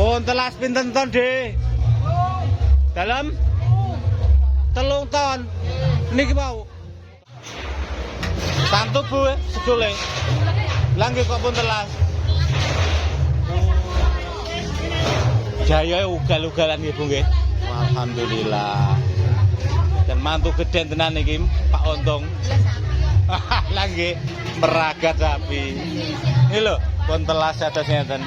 Pun telas pinten ton, Dik? Dalam 3 ton. Niki mau. Santu Bu sedule. Lah nggih kok pun telas. Jaya ugal-ugalan nggih Bu nggih. Alhamdulillah. Dan mantu geden tenan iki Pak Untung. Lah nggih meragat sapi. Ini lho pun telas atas ngeten.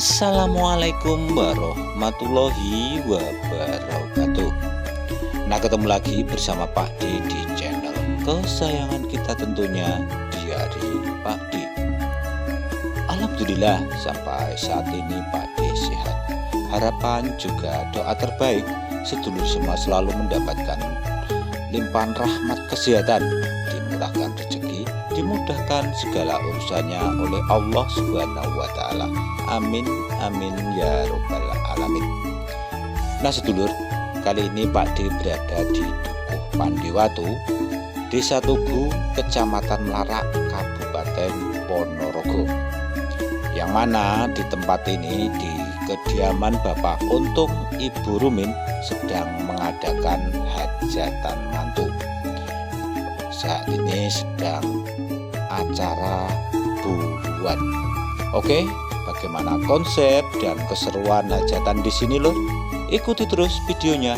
Assalamualaikum warahmatullahi wabarakatuh. Nah, ketemu lagi bersama Pak D di channel kesayangan kita tentunya, Diari Pak D. Alhamdulillah sampai saat ini Pak D sehat. Harapan juga doa terbaik sedulur semua selalu mendapatkan limpahan rahmat kesehatan, dimurahkan rezeki, dimudahkan segala urusannya oleh Allah Subhanahu wa Ta'ala. Amin amin ya robbal alamin. Nah sedulur, kali ini Pak D berada di Dukuh Pandiwatu, Desa Tugu, Kecamatan Melarak, Kabupaten Ponorogo. Yang mana di tempat ini di kediaman Bapak Untung Ibu Rumin sedang mengadakan hajatan mantu. Saat ini sedang acara buruan. Oke, bagaimana konsep dan keseruan hajatan di sini lur? Ikuti terus videonya.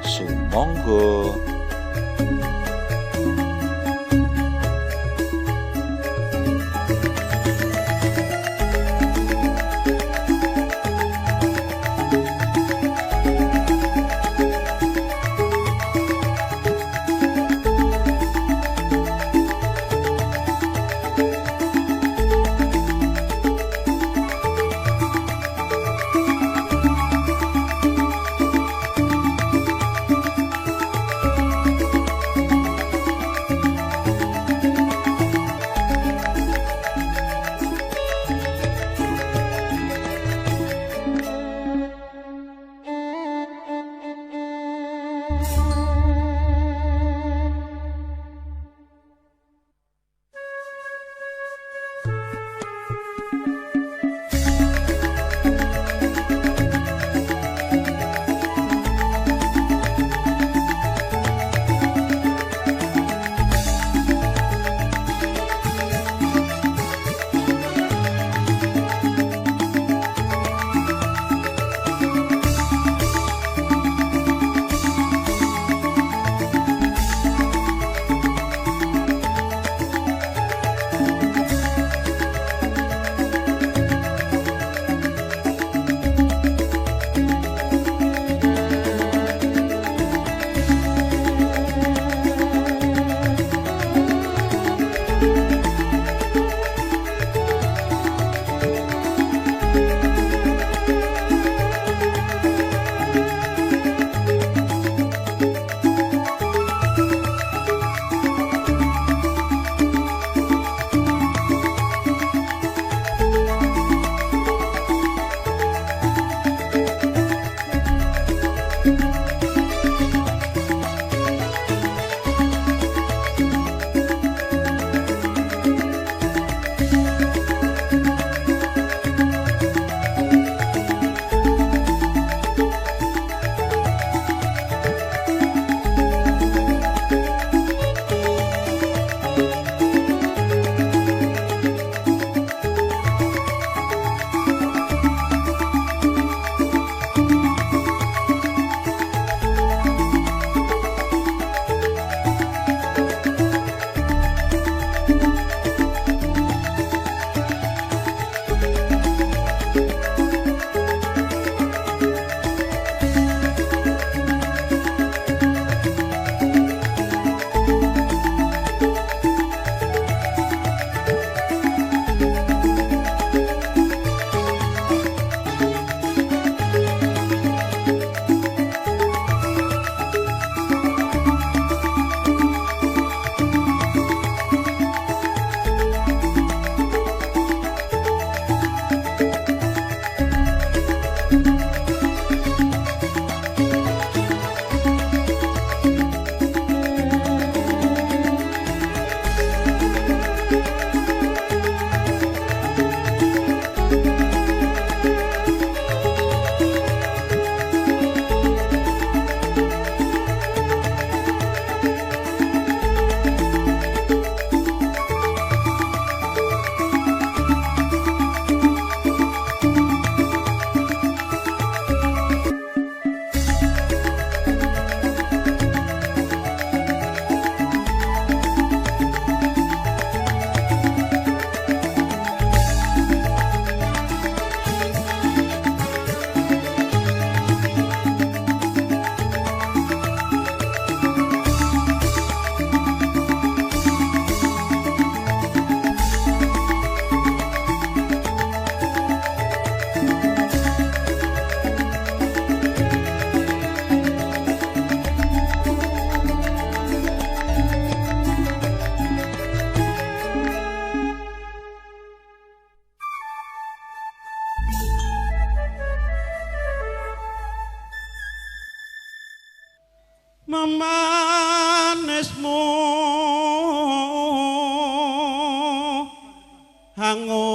Sumonggo. memanismu hango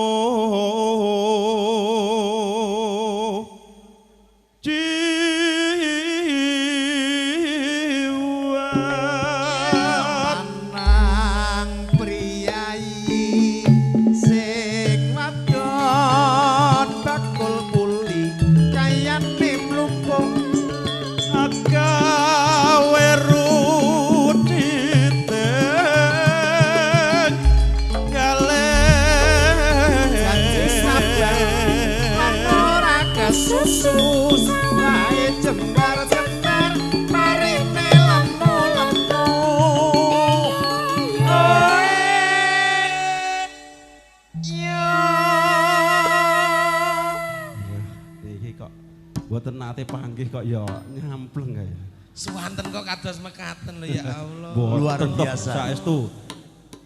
boten nate panggih kok ya nyampleng kaya. Suwanten kok kados mekaten lho ya Allah. Luar biasa. Saestu.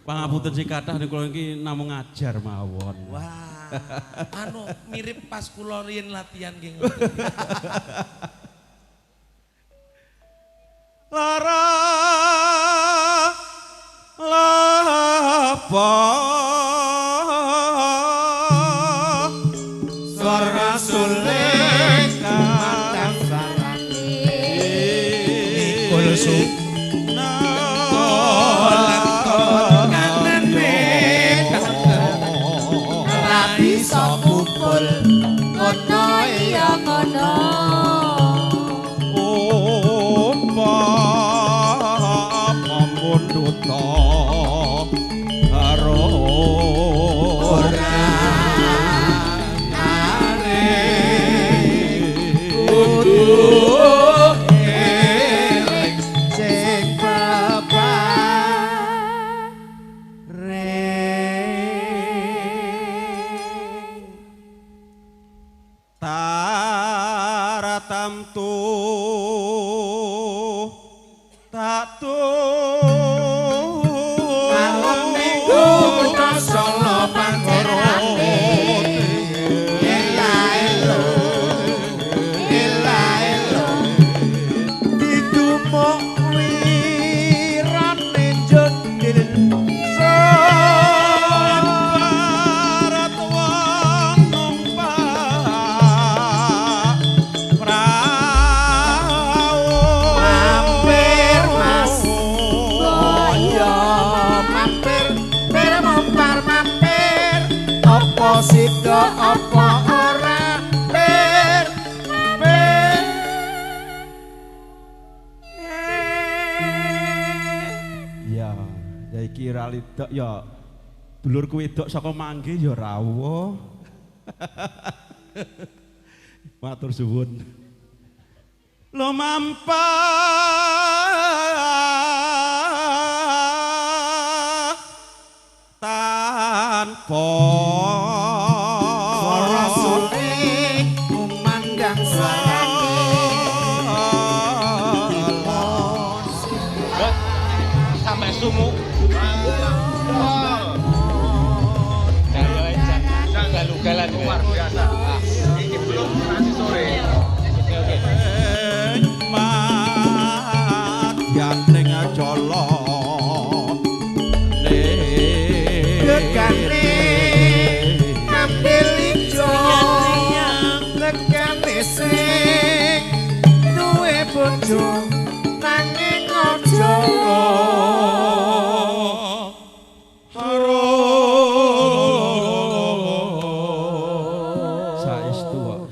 Pangapunten sing kathah nek kula iki namung ngajar mawon. Wah. Anu mirip pas kula riyen latihan nggih. Lara lapa Sora suling matang sarati Kulsu Kolakon kanen Rabi sopupul Kono iya kono Duta karo ora arep kudu eling sing pebareng taratamtu tak Sido apa ora ber ya iki ra lidok ya dulurku wedok saka Mangke ya rawuh matur suwun lo mampah tanpa sampai sumu galugalan luar biasa ini belum nanti sore mat ganteng jolo gegane ngambil ijo legane sing duwe bojo nanging aja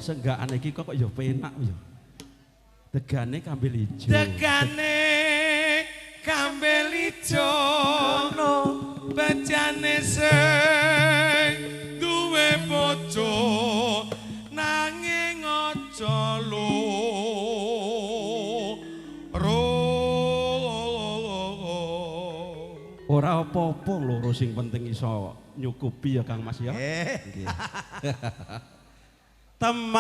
senggaan iki kok ya penak ya. Degane kambil ijo. Degane kambil ijo no bajane sing duwe bojo nanging aja ora apa-apa loro sing penting iso nyukupi ya Kang Mas ya. Nggih. Teman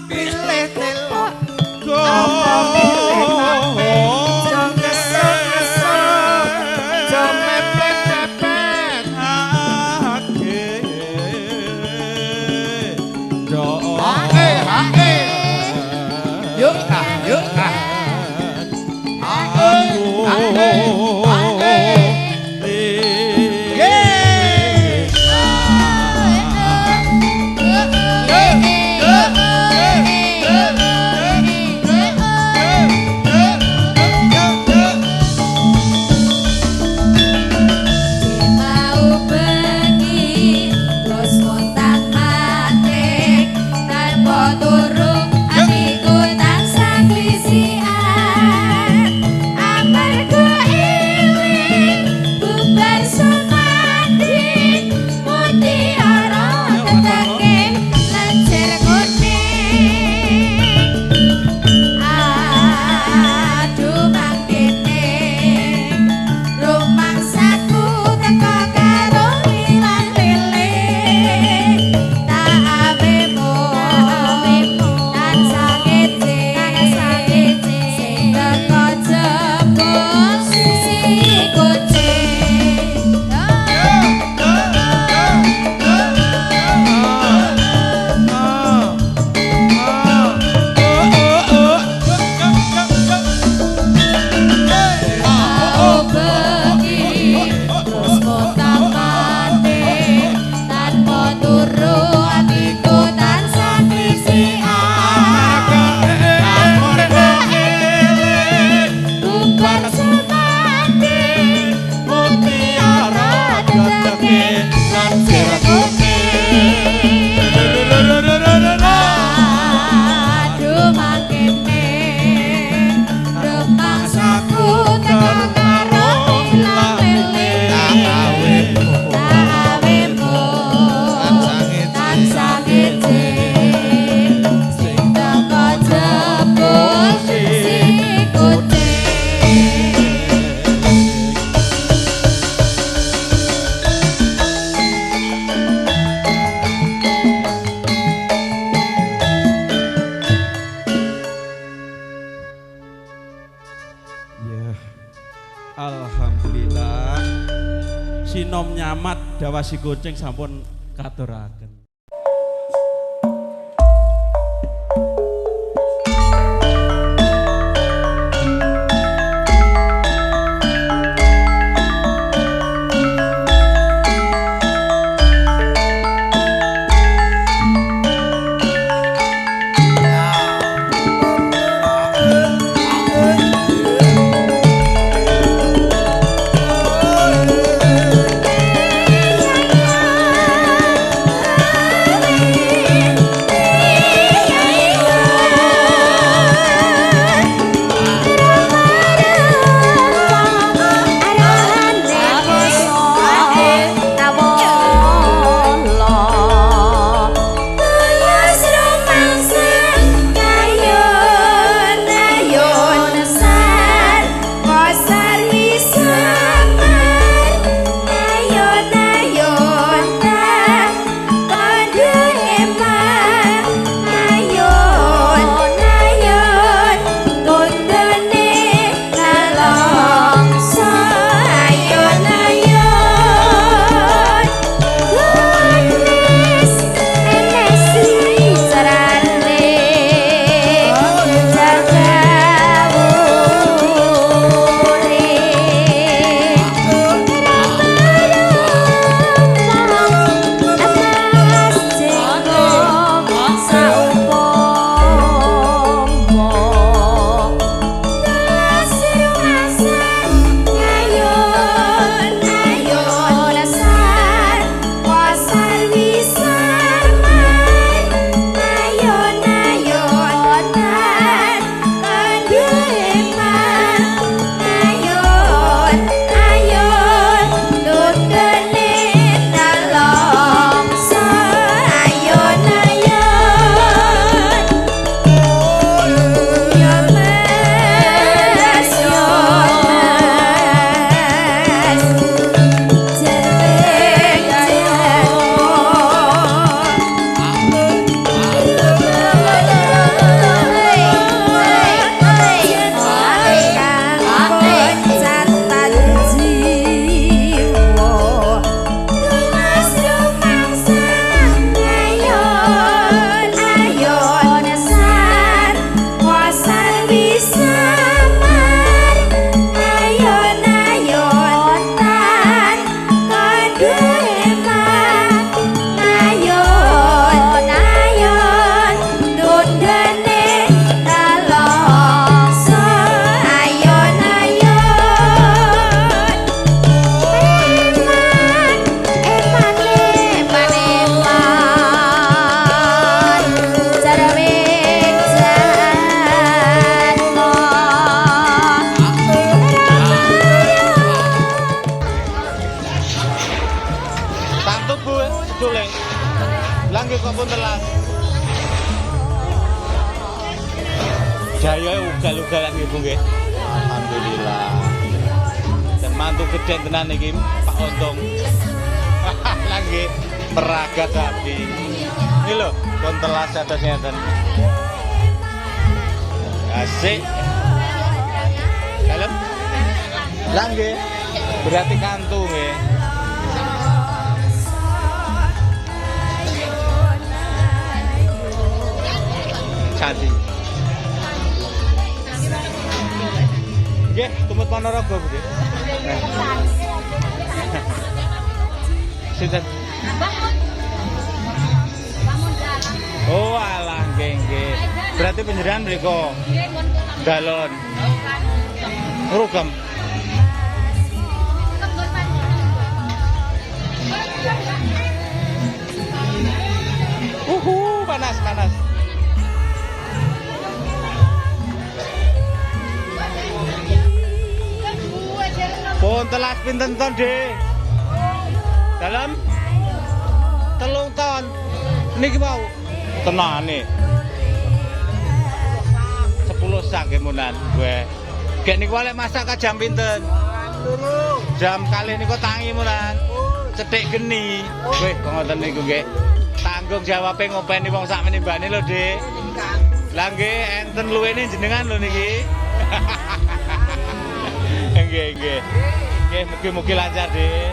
pilih telok apa pilih nape jangan ngesel jangan mepet-mepet hake sinom nyamat dawasi kucing sampun katuraken. Langge kok pun telas. Jaya ugal-ugalan nggih Bu nggih. Alhamdulillah. Dan mantu gede tenan iki Pak Ontong. Langge peragat sapi. Ini lho, kon telas atas ngeten. Asik. Kalem. Langge berarti kantung nggih. Candi. Nggih, tumut Ponorogo, Bu. Sinten? Oh, alah nggih. Berarti panjenengan mriku dalon. Ngrugem. Panas. Pun telas pinten ton, Dik? Dalam 3 ton. Niki mau tenane. 10 sak kemunan gue. Gek niku oleh masak ka jam pinten? Jam kalih niku tangi munan. Cethik geni. Wih, kok ngoten niku nggih. Tanggung jawabe ngopeni wong sak menimbane lho, Dik. Lah nggih enten luwene jenengan lho niki. Nggih. Nggih, mugi-mugi lancar, Dik.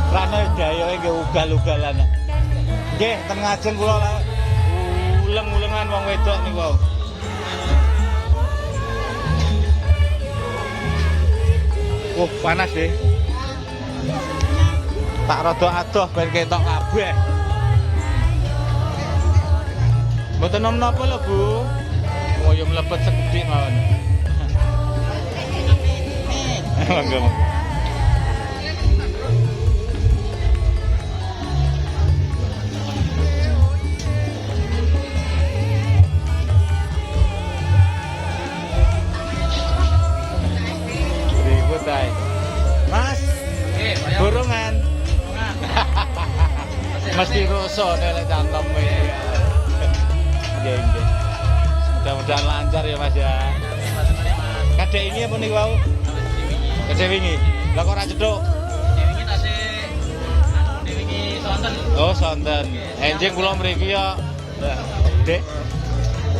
Rano dayoke nggih ugal-ugalan. Nggih, ten ngajeng kula uleng-ulengan wong wedok niku. Panas deh. Tak rada adoh ben ketok kabeh. Mboten nom napa lho, Bu. Oh, ya mlebet sekedhik mawon. Monggo. Ribut ae. Mas, burungan. Mesti rosok nek cangkeme. Nggih, nggih. Mudah-mudahan lancar ya Mas ya. Kadek ini apa niku wau? Kadek wingi. Lah kok ora cethuk? Wingi tasih wingi sonten. Oh, sonten. Enjing kula mriki ya. Dek.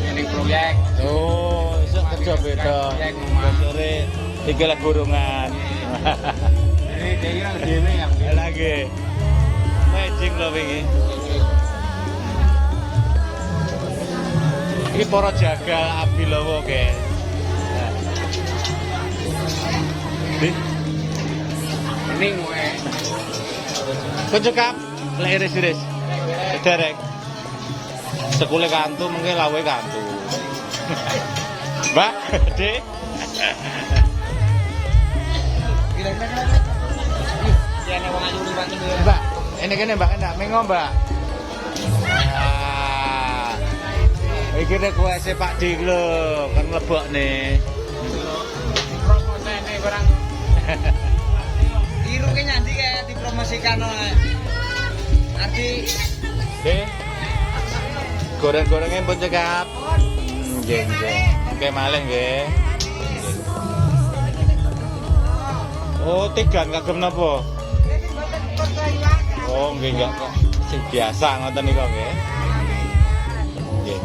Ini proyek. Oh, iso kerja beda. Sore iki lek burungan. Ini dhewe dhewe ya. Lagi. Enjing lho wingi. Ini para jagal api lowo guys. Ini gue. Kecekap, lek iris-iris. Derek. Sekule kantu mungkin lawe kantu. Mbak, Dek. Mbak, ini kene Mbak enggak mengo Mbak. Iki nek kowe Pak Dik lho, kan mlebokne. Promosine barang. Iru ki nyandi kayak dipromosikan oleh Ardi. Nggih. Goreng-gorengnya pun cekap. Nggih, nggih. Oke malih nggih. Oh, tigan kagem napa? Oh, nggih enggak kok. Sing biasa ngoten niku nggih. Nggih.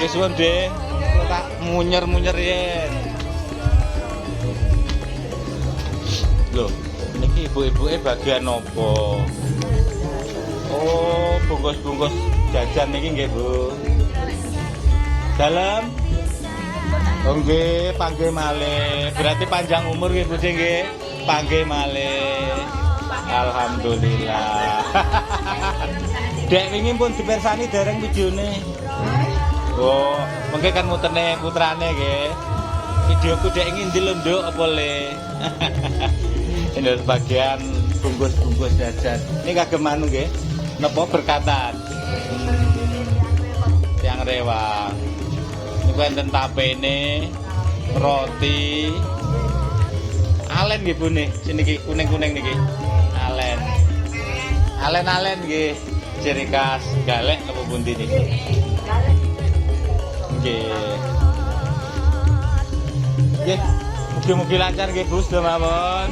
Wis suwun, Dek. Kok tak munyer-munyer yen. Loh, niki ibu-ibuke bagian nopo? Oh, bungkus-bungkus jajan niki nggih, Bu. Dalam? Oh nggih, panggih malih. Berarti panjang umur nggih, Bu nggih. Panggih malih. Alhamdulillah. Dek wingi pun dipersani dereng videone. Oh, mengke kan mutene putrane nggih. Videoku dek ngendi lho, Nduk, apa le? Ini bagian bungkus-bungkus jajan. Ini kagem anu nggih. Napa berkatan? Yang rewang. Niku enten tapene, roti. Alen nggih, Bu nih. Niki kuning-kuning niki. Alen. Alen-alen nggih. Ciri khas galek napa pundi niki? Nggih. Nggih. Mugi-mugi lancar nggih, Bu, sedaya mawon.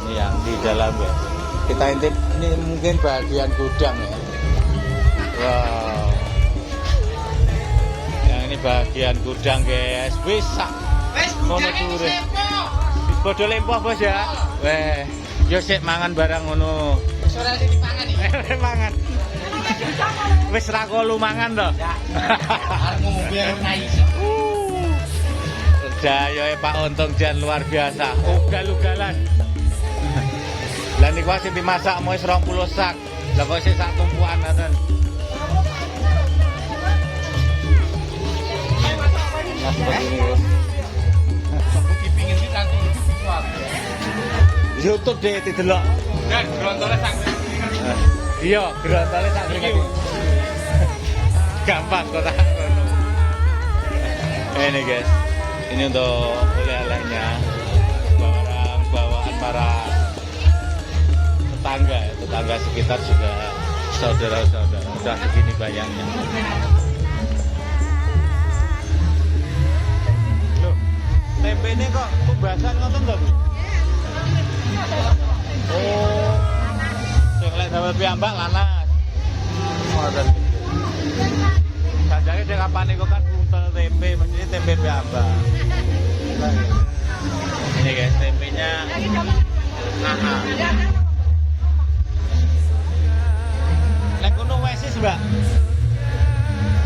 Ini yang di dalam ya. Kita intip ini mungkin bagian gudang ya. Wow. Yang ini bagian gudang, guys. Bisa. Wes gudangnya wis Bodo lempoh, Bos ya. Weh, yo sik mangan barang ngono. sore sing dipangan iki. Mangan. Wis ra kolu mangan to. Ya. Arep ngombe ora iso. Dayoe Pak Untung jan luar biasa. Ugal-ugalan. Lah niku sing dimasak wis 20 sak. Lah kok sik sak tumpukan ngoten. Nah, seperti ini, Bos. Aku dipingin iki langsung visual. YouTube deh didelok. Dan grontole sak. Iya, grontole sak mriki. Gampang kok tak ngono. Ini guys, ini untuk oleh-olehnya, barang bawaan para tetangga sekitar juga saudara-saudara. Udah segini bayangnya. Loh, tempe ini kok tubasan ngoten to, Bu? Oh, sing lek damel piyambak lanas. Ngoten. Sajane dek kapan niku kan buntel tempe, mesti tempe piyambak. Ini guys, tempenya aha. Nek kono Oasis, Mbak.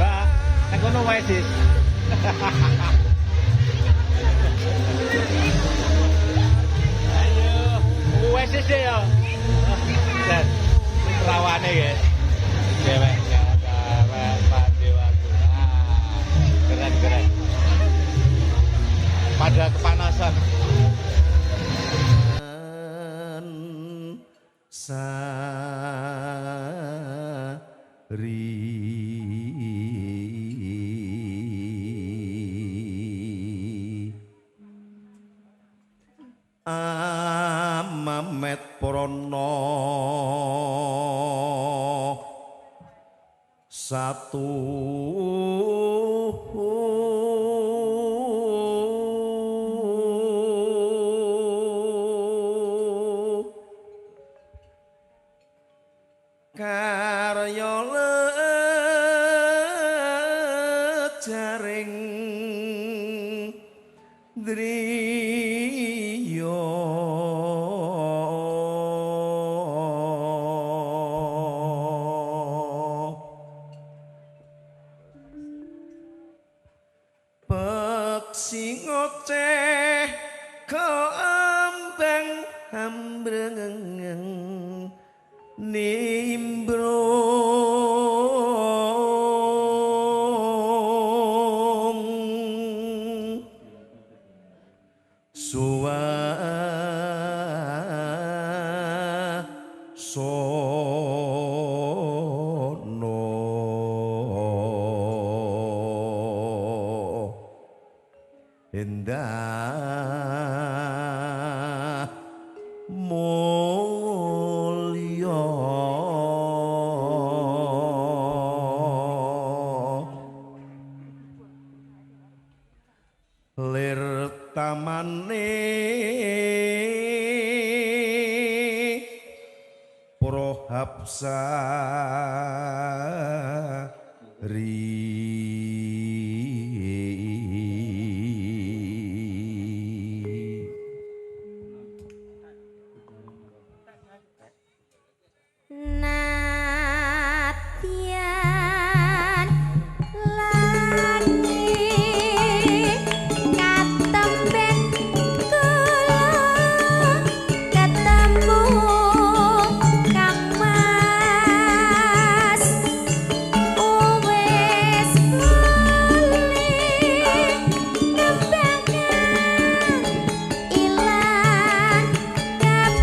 Mbak, nek kono Oasis. Ayo, Oasis deh ya. Dan perawane guys. Cewek cewek padewaku. Keren. Pada kepanasan. Mamet Prono satu karya jaring driya peksi ngoceh keambang ambreng nimbrung suwasono endah mulya lir tamane Prohapsari Nadyan langit katemben kula ketemu Kang Mas wis bali nembangan ilang kabeh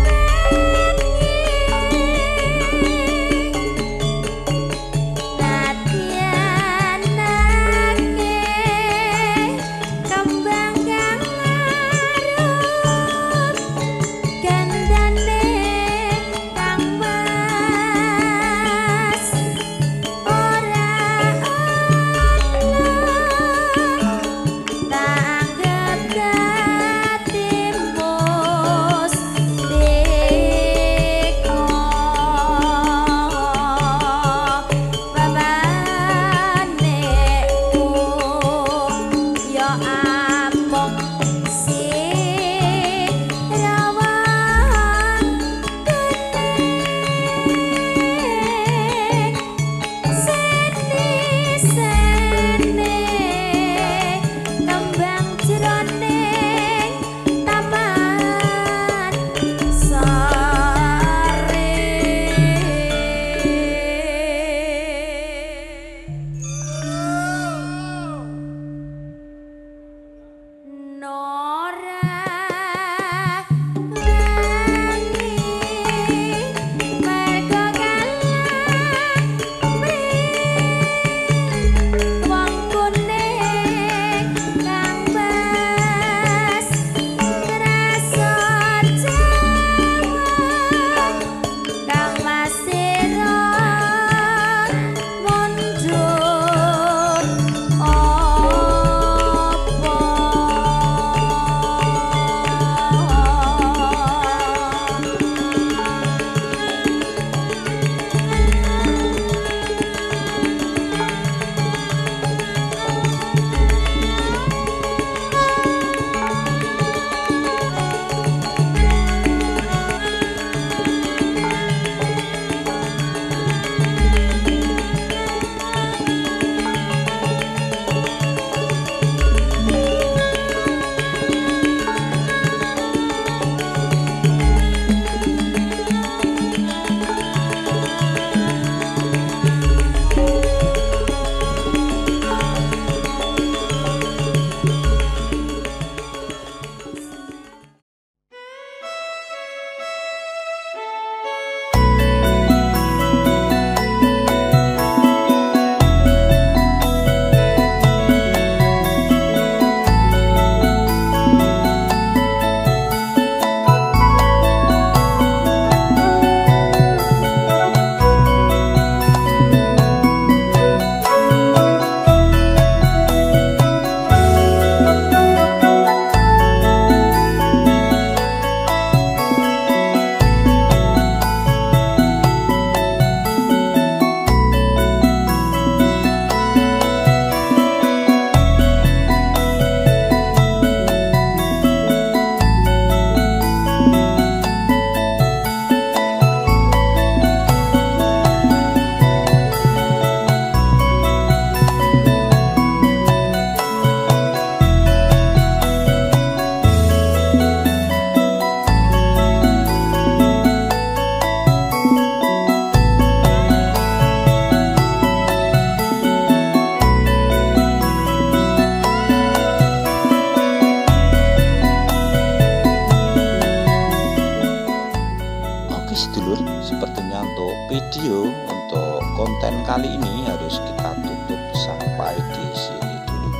video untuk konten kali ini harus kita tutup sampai di sini dulu.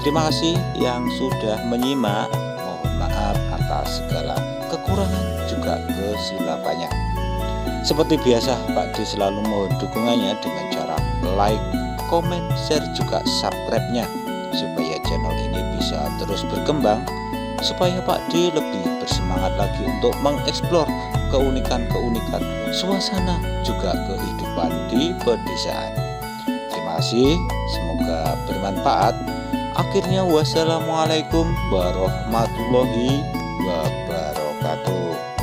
Terima kasih yang sudah menyimak. Mohon maaf atas segala kekurangan juga kesilapannya. Seperti biasa, Pak D selalu mohon dukungannya dengan cara like, komen, share juga subscribe-nya supaya channel ini bisa terus berkembang, supaya Pak D lebih bersemangat lagi untuk mengeksplor keunikan-keunikan suasana juga kehidupan di pedesaan. Terima kasih, semoga bermanfaat. Akhirnya wassalamualaikum warahmatullahi wabarakatuh.